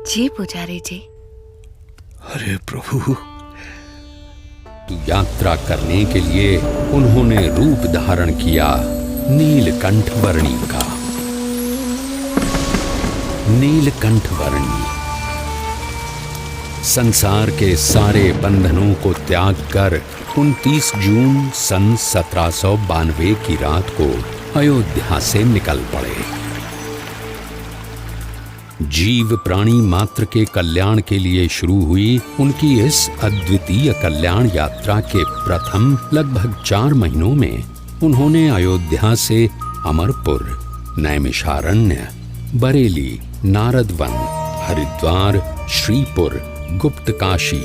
जी पुजारी जी। अरे प्रभु, यात्रा करने के लिए उन्होंने रूप धारण किया नीलकंठ वर्णी का। नीलकंठ वर्णी संसार के सारे बंधनों को त्याग कर 29 जून सन 1792 की रात को अयोध्या से निकल पड़े। जीव प्राणी मात्र के कल्याण के लिए शुरू हुई उनकी इस अद्वितीय कल्याण यात्रा के प्रथम लगभग 4 महीनों में उन्होंने अयोध्या से अमरपुर, नैमिषारण्य, बरेली, नारदवन, हरिद्वार, श्रीपुर, गुप्त काशी,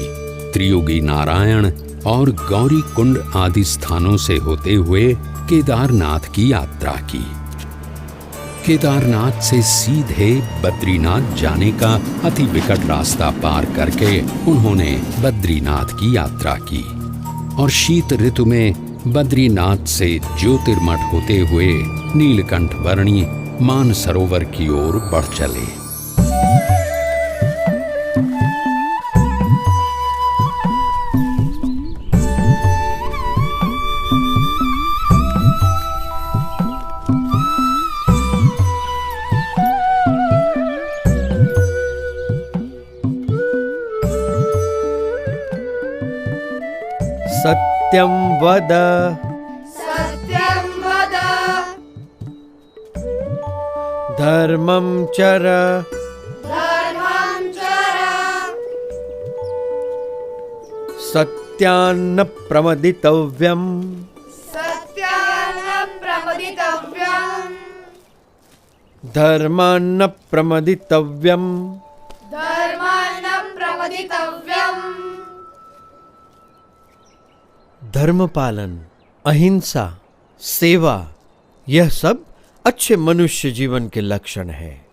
त्रियोगी नारायण और गौरी कुंड आदि स्थानों से होते हुए केदारनाथ की यात्रा की। केदारनाथ से सीधे बद्रीनाथ जाने का अति विकट रास्ता पार करके उन्होंने बद्रीनाथ की यात्रा की और शीत ऋतु में बद्रीनाथ से ज्योतिर्मठ होते हुए नीलकंठ वर्णी मानसरोवर की ओर बढ़ चले। सत्यं वद, सत्यं वद, धर्मं चर, धर्मं चर, सत्यान्न प्रमदितव्यम्, सत्यान्न प्रमदितव्यम्, धर्मान्न प्रमदितव्यम्, धर्मान्न प्रमदितव्यम्। धर्म पालन, अहिंसा, सेवा, यह सब अच्छे मनुष्य जीवन के लक्षण है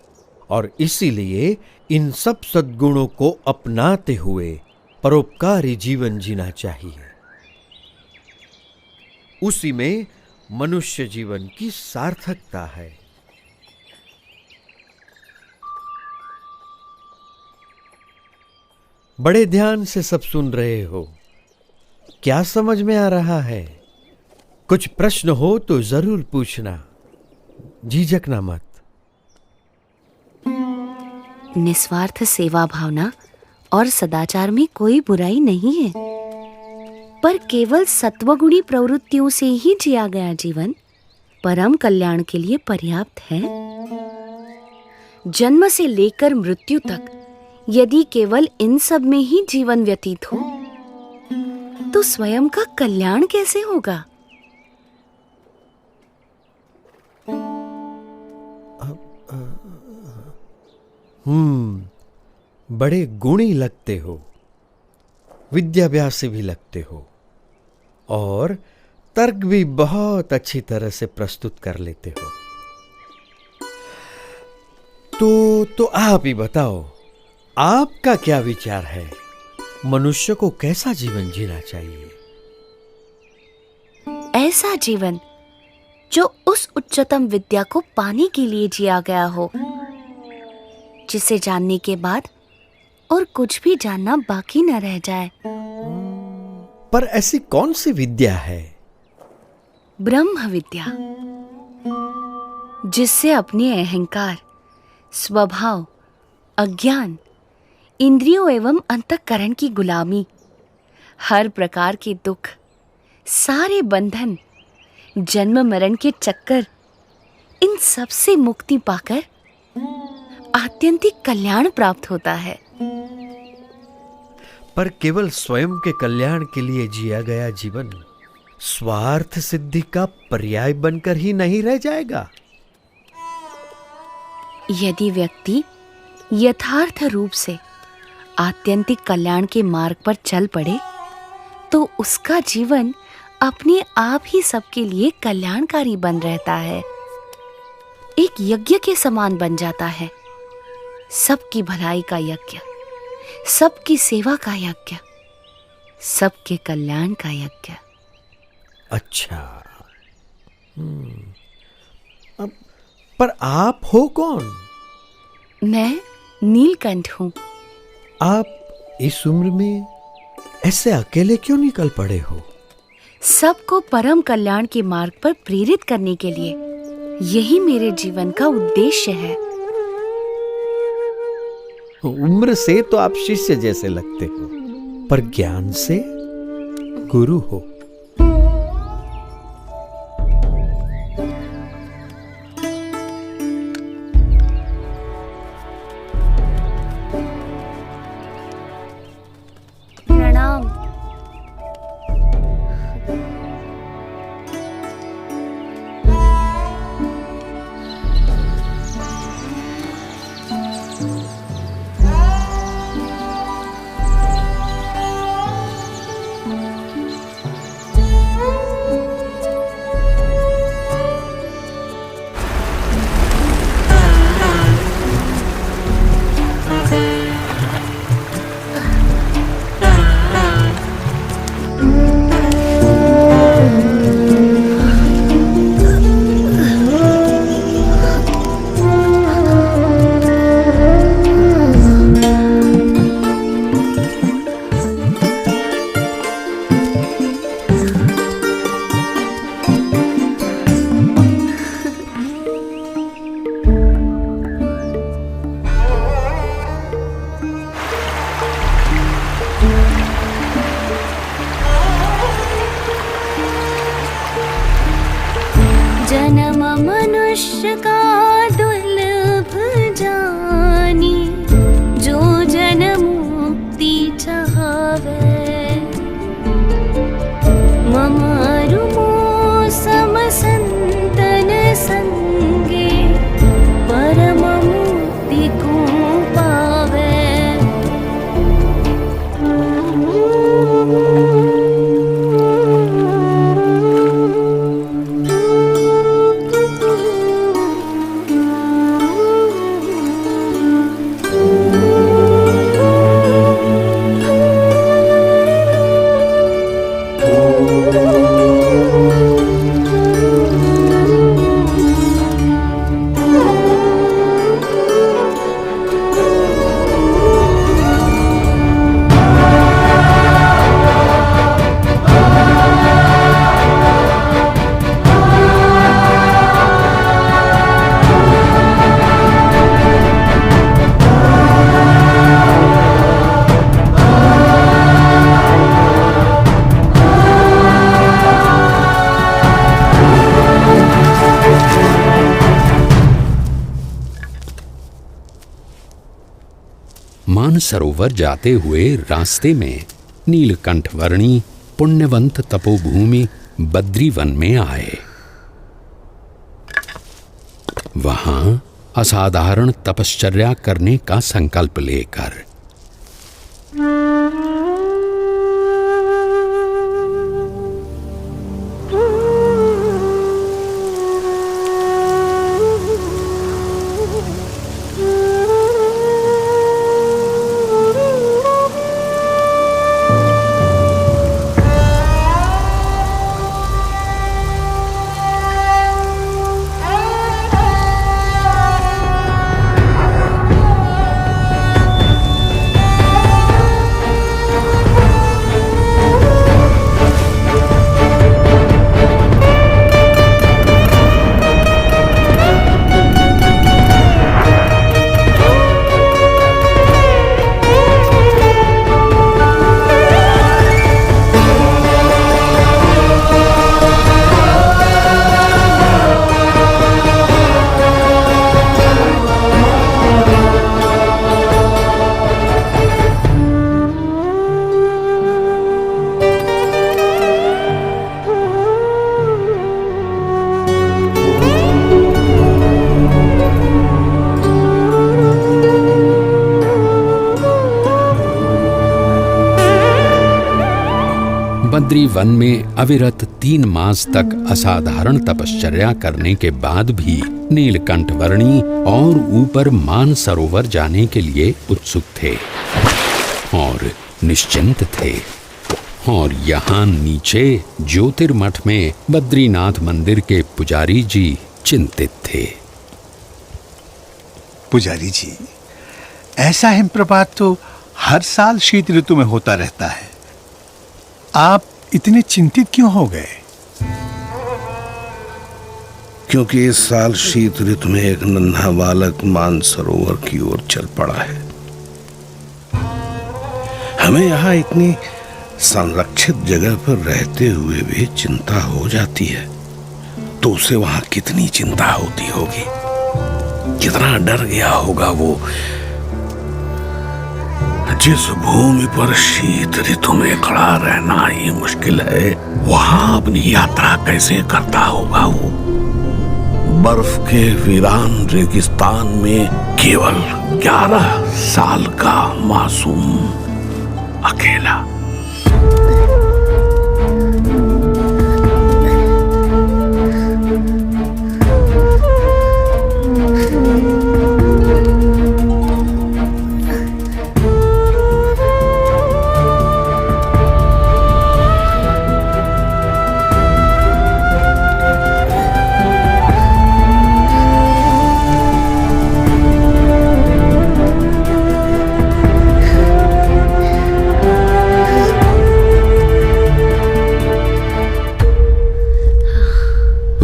और इसीलिए इन सब सद्गुणों को अपनाते हुए परोपकारी जीवन जीना चाहिए। उसी में मनुष्य जीवन की सार्थकता है। बड़े ध्यान से सब सुन रहे हो। क्या समझ में आ रहा है? कुछ प्रश्न हो तो जरूर पूछना, झिझकना मत। निस्वार्थ सेवा भावना और सदाचार में कोई बुराई नहीं है, पर केवल सत्वगुणी प्रवृत्तियों से ही जिया गया जीवन परम कल्याण के लिए पर्याप्त है। जन्म से लेकर मृत्यु तक यदि केवल इन सब में ही जीवन व्यतीत हो तो स्वयं का कल्याण कैसे होगा? बड़े गुणी लगते हो, विद्याभ्यासी भी लगते हो और तर्क भी बहुत अच्छी तरह से प्रस्तुत कर लेते हो। तो आप ही बताओ, आपका क्या विचार है? मनुष्य को कैसा जीवन जीना चाहिए? ऐसा जीवन जो उस उच्चतम विद्या को पाने के लिए जिया गया हो, जिसे जानने के बाद और कुछ भी जानना बाकी न रह जाए। पर ऐसी कौन सी विद्या है? ब्रह्म विद्या, जिससे अपने अहंकार, स्वभाव, अज्ञान, इंद्रियों एवं अंतःकरण की गुलामी, हर प्रकार के दुख, सारे बंधन, जन्म मरण के चक्कर, इन सब से मुक्ति पाकर आत्यंतिक कल्याण प्राप्त होता है। पर केवल स्वयं के कल्याण के लिए जिया गया जीवन स्वार्थ सिद्धि का पर्याय बनकर ही नहीं रह जाएगा। यदि व्यक्ति यथार्थ रूप से आत्यंतिक कल्याण के मार्ग पर चल पड़े तो उसका जीवन अपने आप ही सबके लिए कल्याणकारी बन रहता है, एक यज्ञ के समान बन जाता है। सबकी भलाई का यज्ञ, सबकी सेवा का यज्ञ, सबके कल्याण का यज्ञ। अच्छा, अब पर आप हो कौन? मैं नीलकंठ हूँ। आप इस उम्र में ऐसे अकेले क्यों निकल पड़े हो? सबको परम कल्याण के मार्ग पर प्रेरित करने के लिए। यही मेरे जीवन का उद्देश्य है। उम्र से तो आप शिष्य जैसे लगते हो, पर ज्ञान से गुरु हो। प्रणाम। जन्म मनुष्य का दुर्लभ जानी, जो जन मुक्ति चाहवे। ममारु मौसम संतन संगे, परम मुक्ति को पावे। मानसरोवर जाते हुए रास्ते में नीलकंठ वर्णी पुण्यवंत तपोभूमि बद्रीवन में आए। वहां असाधारण तपश्चर्या करने का संकल्प लेकर बद्री वन में अविरत 3 मास तक असाधारण तपश्चर्या करने के बाद भी नीलकंठ वर्णी और ऊपर मानसरोवर जाने के लिए उत्सुक थे और निश्चिंत थे। और यहाँ नीचे ज्योतिर्मठ में बद्रीनाथ मंदिर के पुजारी जी चिंतित थे। पुजारी जी, ऐसा हिमप्रपात तो हर साल शीत ऋतु में होता रहता है। आप इतने चिंतित क्यों हो गए? क्योंकि इस साल शीत ऋतु में एक नन्हा बालक मानसरोवर की ओर चल पड़ा है। हमें यहाँ इतनी संरक्षित जगह पर रहते हुए भी चिंता हो जाती है, तो उसे वहां कितनी चिंता होती होगी, कितना डर गया होगा वो। जिस भूमि पर शीत ऋतु में खड़ा रहना ही मुश्किल है, वहां अपनी यात्रा कैसे करता होगा वो। बर्फ के वीरान रेगिस्तान में केवल 11 साल का मासूम अकेला।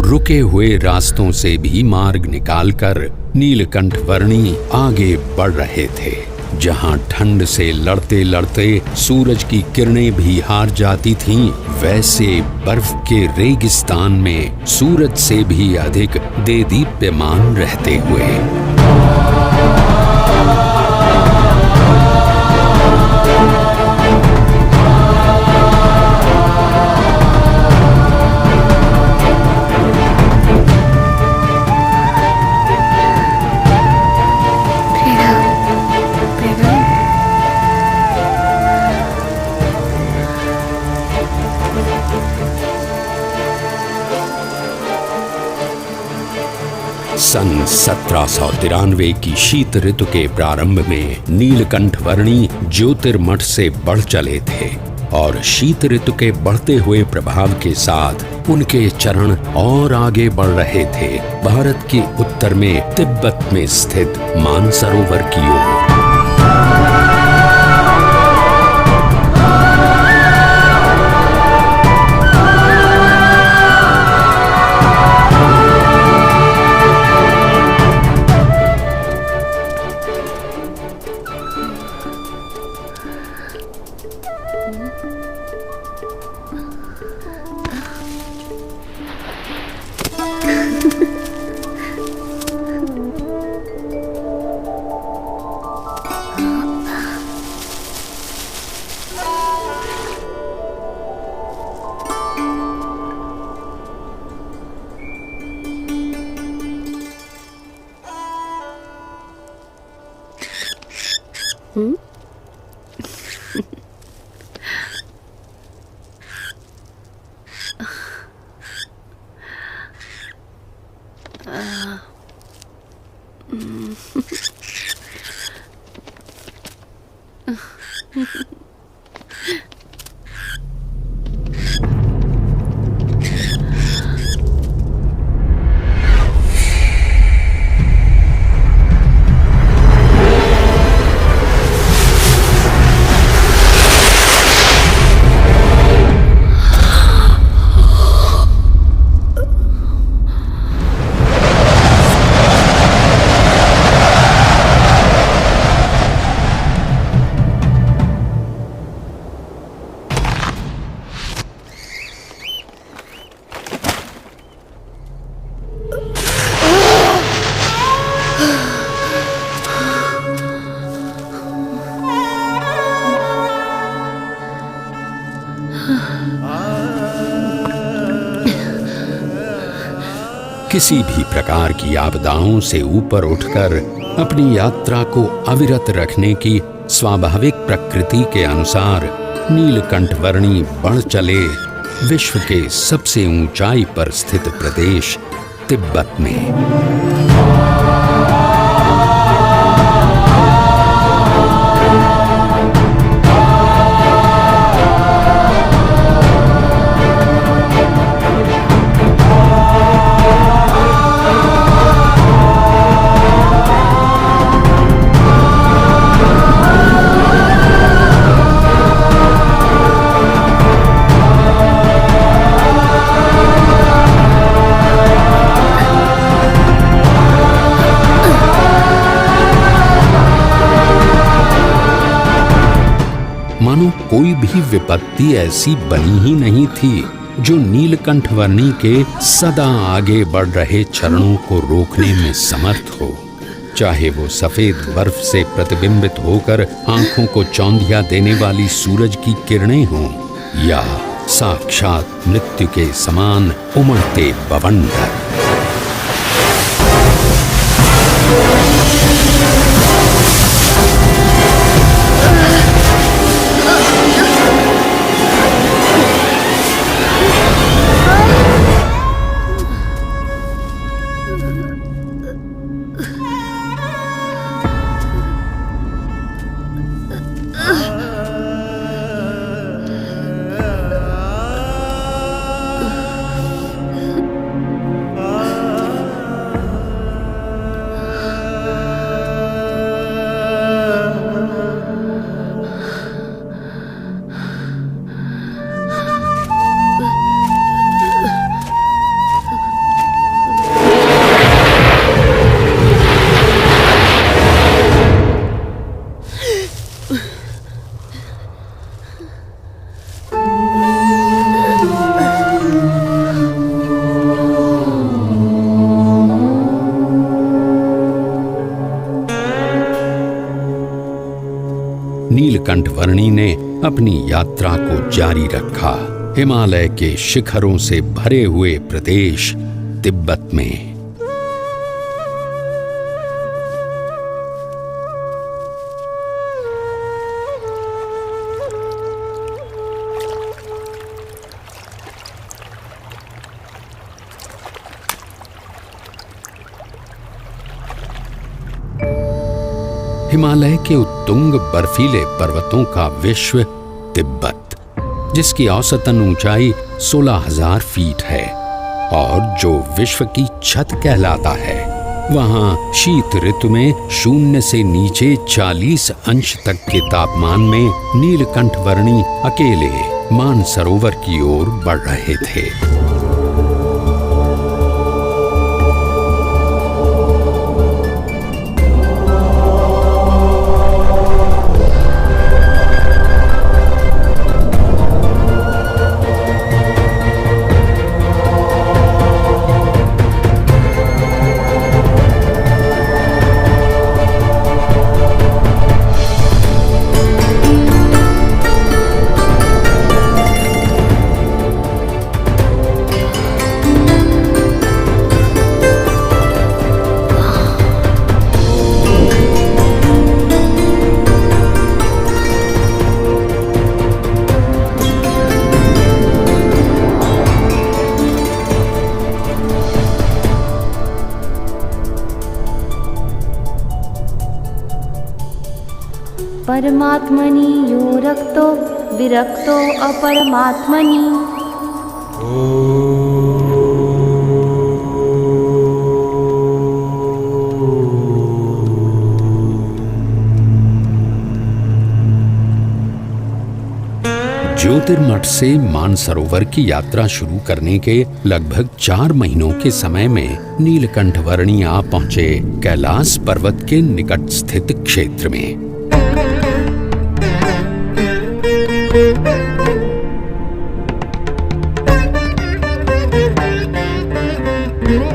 रुके हुए रास्तों से भी मार्ग निकालकर नीलकंठ वर्णी आगे बढ़ रहे थे। जहां ठंड से लड़ते लड़ते सूरज की किरणें भी हार जाती थीं, वैसे बर्फ के रेगिस्तान में सूरज से भी अधिक देदीप्यमान रहते हुए। सन 1793 की शीत ऋतु के प्रारंभ में नीलकंठ वर्णी ज्योतिर्मठ से बढ़ चले थे और शीत ऋतु के बढ़ते हुए प्रभाव के साथ उनके चरण और आगे बढ़ रहे थे, भारत के उत्तर में तिब्बत में स्थित मानसरोवर की ओर। किसी भी प्रकार की आपदाओं से ऊपर उठकर अपनी यात्रा को अविरत रखने की स्वाभाविक प्रकृति के अनुसार नीलकंठ वर्णी बढ़ चले विश्व के सबसे ऊंचाई पर स्थित प्रदेश तिब्बत में। मानो कोई भी विपत्ति ऐसी बनी ही नहीं थी जो नीलकंठ वर्णी के सदा आगे बढ़ रहे चरणों को रोकने में समर्थ हो। चाहे वो सफेद बर्फ से प्रतिबिंबित होकर आंखों को चौंधिया देने वाली सूरज की किरणें हों, या साक्षात मृत्यु के समान उमड़ते बवंडर। नीलकंठ वर्णी ने अपनी यात्रा को जारी रखा, हिमालय के शिखरों से भरे हुए प्रदेश तिब्बत में। हिमालय के उत्तुंग बर्फीले पर्वतों का विश्व तिब्बत, जिसकी औसतन ऊंचाई 16,000 फीट है और जो विश्व की छत कहलाता है, वहां शीत ऋतु में 0 से नीचे 40 अंश तक के तापमान में नीलकंठ वर्णी अकेले मानसरोवर की ओर बढ़ रहे थे। परमात्मनि यो रक्तो विरक्तो अपरमात्मनि। ज्योतिर्मठ से मानसरोवर की यात्रा शुरू करने के लगभग 4 महीनों के समय में नीलकंठ वर्णी आ पहुंचे कैलाश पर्वत के निकट स्थित क्षेत्र में।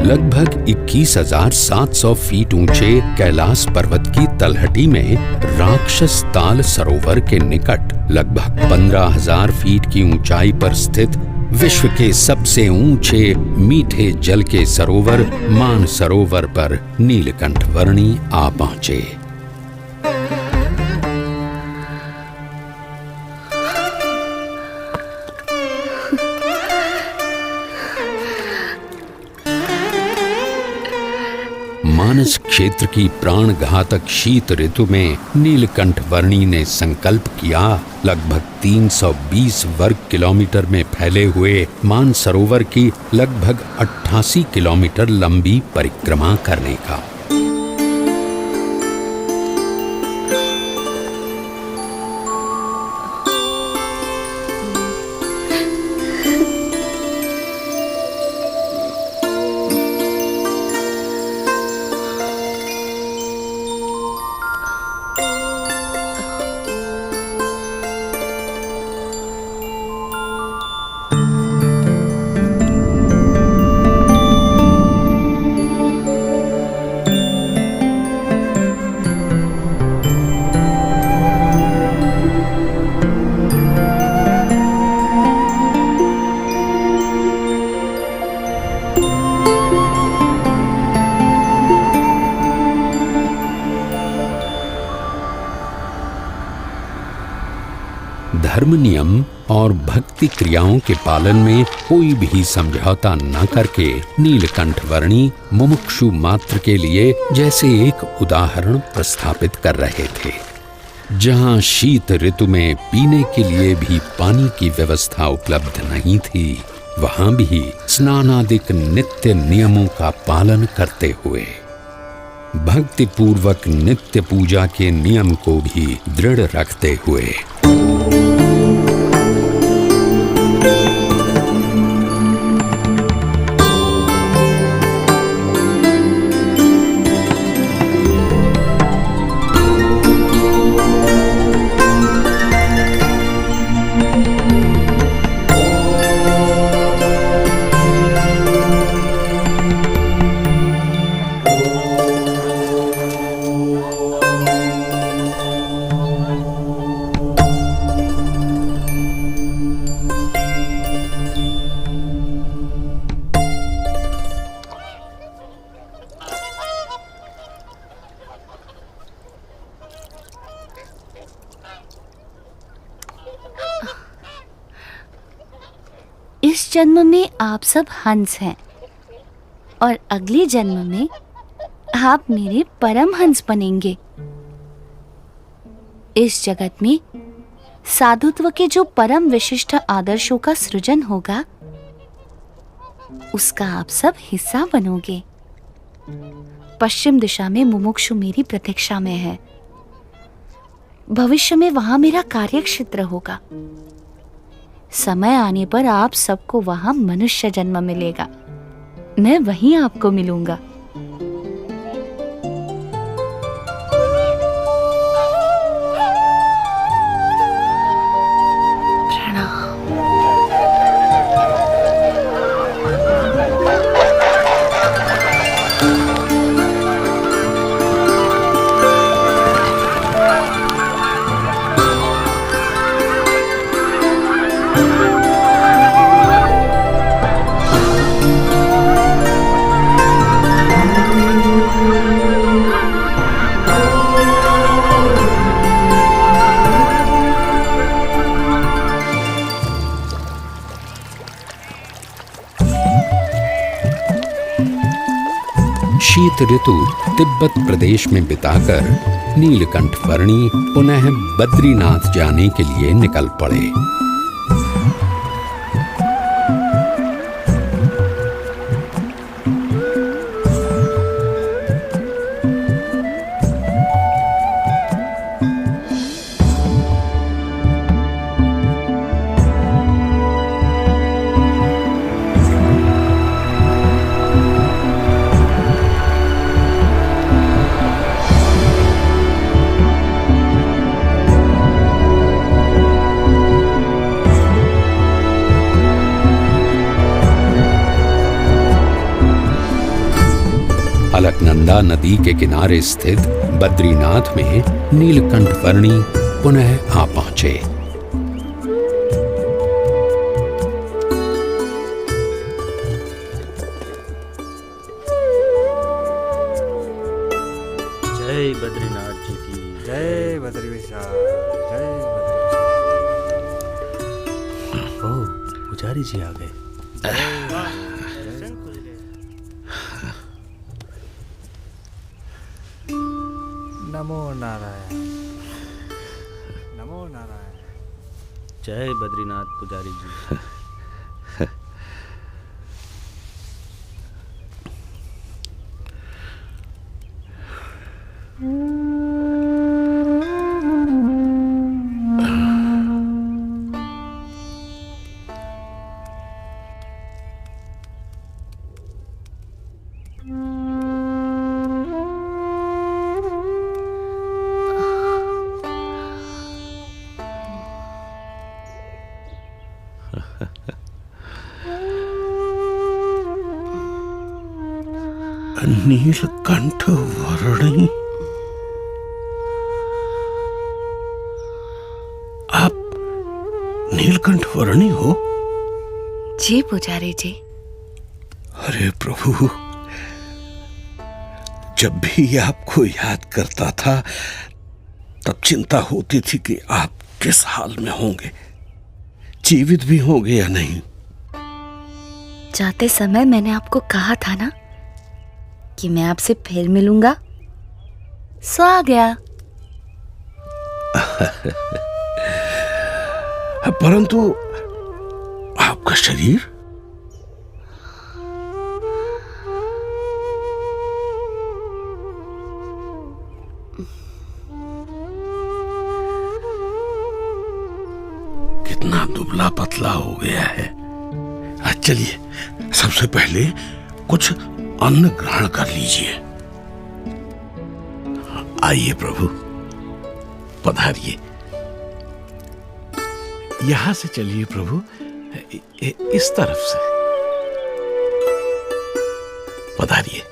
लगभग 21,700 फीट ऊंचे कैलाश पर्वत की तलहटी में राक्षस ताल सरोवर के निकट लगभग 15,000 फीट की ऊंचाई पर स्थित विश्व के सबसे ऊंचे मीठे जल के सरोवर मानसरोवर पर नीलकंठ वर्णी आ पहुंचे। मानस क्षेत्र की प्राण घातक शीत ऋतु में नीलकंठ वर्णी ने संकल्प किया लगभग 320 वर्ग किलोमीटर में फैले हुए मानसरोवर की लगभग 88 किलोमीटर लंबी परिक्रमा करने का। धर्म नियम और भक्ति क्रियाओं के पालन में कोई भी समझौता न करके नीलकंठ वर्णी मुमुक्षु मात्र के लिए जैसे एक उदाहरण प्रस्थापित कर रहे थे। जहां शीत ऋतु में पीने के लिए भी पानी की व्यवस्था उपलब्ध नहीं थी, वहां भी स्नानादिक नित्य नियमों का पालन करते हुए भक्ति पूर्वक नित्य पूजा के नियम को भी दृढ़ रखते हुए इस जन्म में आप सब हंस हैं और अगले जन्म में आप मेरे परम हंस बनेंगे। इस जगत में साधुत्व के जो परम विशिष्ट आदर्शों का सृजन होगा, उसका आप सब हिस्सा बनोगे। पश्चिम दिशा में मुमुक्षु मेरी प्रतीक्षा में है। भविष्य में वहां मेरा कार्यक्षेत्र होगा। समय आने पर आप सबको वहां मनुष्य जन्म मिलेगा। मैं वहीं आपको मिलूंगा। शीत ऋतु तिब्बत प्रदेश में बिताकर नीलकंठ वर्णी पुनः बद्रीनाथ जाने के लिए निकल पड़े। अलकनंदा नदी के किनारे स्थित बद्रीनाथ में नीलकंठ वर्णी पुनः आ पहुंचे। जय बद्रीनाथ जी की जय बद्री विशाल, जय बद्री। ओ पुजारी जी आ गए। नमो नारायण, नमो नारायण। जय बद्रीनाथ पुजारी जी। नीलकंठ वर्णी, आप नीलकंठ वर्णी हो? जी पुजारी जी। अरे प्रभु, जब भी आपको याद करता था तब चिंता होती थी कि आप किस हाल में होंगे, जीवित भी होंगे या नहीं। जाते समय मैंने आपको कहा था ना कि मैं आपसे फिर मिलूंगा, सो आ गया। परंतु आपका शरीर? कितना दुबला पतला हो गया है। चलिए, सबसे पहले कुछ अन्न ग्रहण कर लीजिए। आइए प्रभु, पधारिए। यहां से चलिए प्रभु, इस तरफ से पधारिए।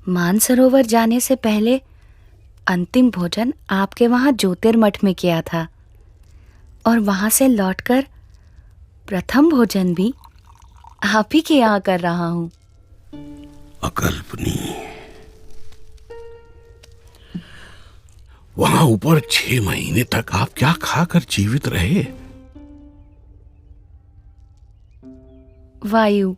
मानसरोवर जाने से पहले अंतिम भोजन आपके वहां ज्योतिर्मठ में किया था, और वहां से लौटकर प्रथम भोजन भी आप ही के यहाँ कर रहा हूं। अकल्पनीय। वहां ऊपर 6 महीने तक आप क्या खाकर जीवित रहे? वायु।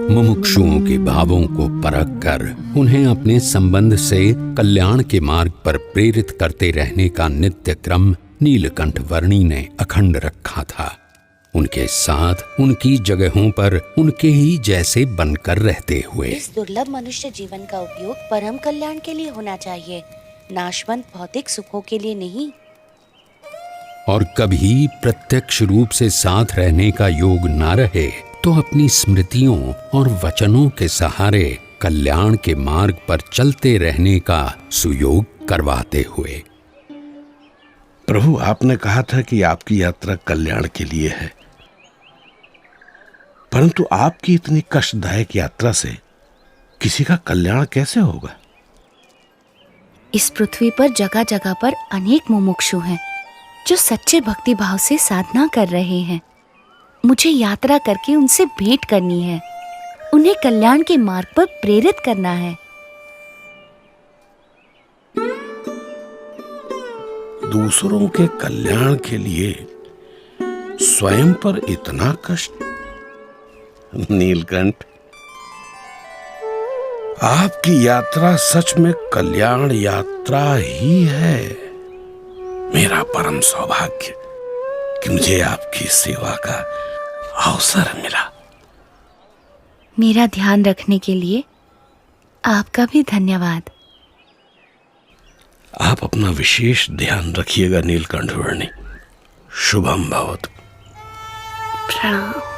मुमुक्षुओं के भावों को परख कर उन्हें अपने संबंध से कल्याण के मार्ग पर प्रेरित करते रहने का नित्य क्रम नीलकंठ वर्णी ने अखंड रखा था। उनके साथ उनकी जगहों पर उनके ही जैसे बनकर रहते हुए। इस दुर्लभ मनुष्य जीवन का उपयोग परम कल्याण के लिए होना चाहिए, नाशवंत भौतिक सुखों के लिए नहीं। और कभी प्रत्यक्ष रूप से साथ रहने का योग ना रहे तो अपनी स्मृतियों और वचनों के सहारे कल्याण के मार्ग पर चलते रहने का सुयोग करवाते हुए। प्रभु, आपने कहा था कि आपकी यात्रा कल्याण के लिए है, परंतु आपकी इतनी कष्टदायक यात्रा से किसी का कल्याण कैसे होगा? इस पृथ्वी पर जगह जगह पर अनेक मुमुक्षु हैं जो सच्चे भक्ति भाव से साधना कर रहे हैं। मुझे यात्रा करके उनसे भेंट करनी है, उन्हें कल्याण के मार्ग पर प्रेरित करना है। दूसरों के कल्याण के लिए स्वयं पर इतना कष्ट? नीलकंठ, आपकी यात्रा सच में कल्याण यात्रा ही है। मेरा परम सौभाग्य कि मुझे आपकी सेवा का अवसर मिला। मेरा ध्यान रखने के लिए आपका भी धन्यवाद। आप अपना विशेष ध्यान रखिएगा नीलकंठ वर्णी। शुभम भवतु। प्रणाम।